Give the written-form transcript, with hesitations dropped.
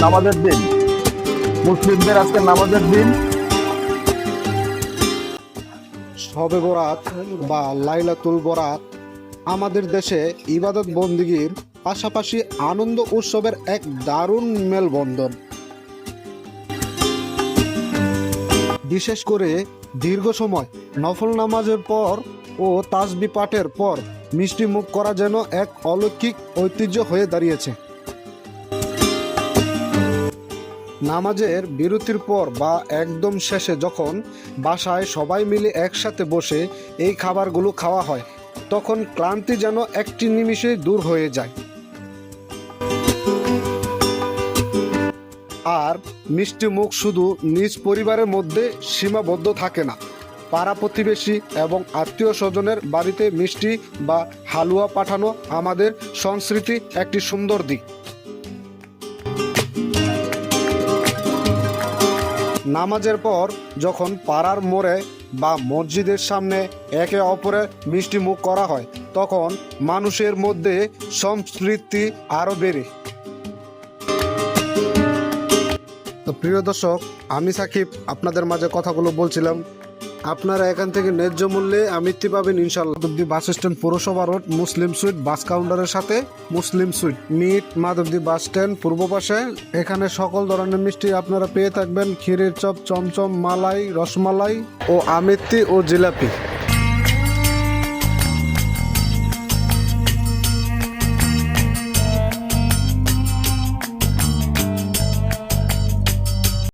নামাজের দিন, মুসলিমদের আজকে নামাজের দিন। শবে বরাত বা লাইলাতুল বরাত আমাদের দেশে ইবাদত বন্দিগির পাশাপাশি আনন্দ উৎসবের এক দারুণ মেলবন্ধন। বিশেষ করে দীর্ঘ সময় নফল নামাজের পর ও তাসবিহ পাঠের পর মিষ্টি মুখ করা যেন এক অলৌকিক ঐতিহ্য হয়ে দাঁড়িয়েছে। নামাজের বিরতির পর বা একদম শেষে যখন বাসায় সবাই মিলে একসাথে বসে এই খাবারগুলো খাওয়া হয়, তখন ক্লান্তি যেন একটি নিমিষেই দূর হয়ে যায়। আর মিষ্টি মুখ শুধু নিজ পরিবারের মধ্যে সীমাবদ্ধ থাকে না, পাড়া প্রতিবেশী এবং আত্মীয় স্বজনের বাড়িতে মিষ্টি বা হালুয়া পাঠানো আমাদের সংস্কৃতি একটি সুন্দর দিক। নামাজের পর যখন পাড়ার মোড়ে বা মসজিদের সামনে একে অপরের মিষ্টি মুখ করা হয়, তখন মানুষের মধ্যে সম্পৃক্তি আরও বেড়ে। তো প্রিয় দর্শক, আমি সাকিব আপনাদের মাঝে কথাগুলো বলছিলাম। আপনারা এখান থেকে ন্যায্য মূল্যে আমৃত্যু পাবেন ইনশাল্লাহ। মাধবদী বাস স্ট্যান্ড পৌরসভা রোড, মুসলিম সুইট বাস কাউন্টারের সাথে Muslim sweet meat, Madhabdi bus stand পূর্ব পাশে। এখানে সকল ধরনের মিষ্টি আপনারা পেয়ে থাকবেন, ক্ষীরের চপ, চমচম, মালাই, রসমালাই ও আমৃত্যু ও জিলাপি।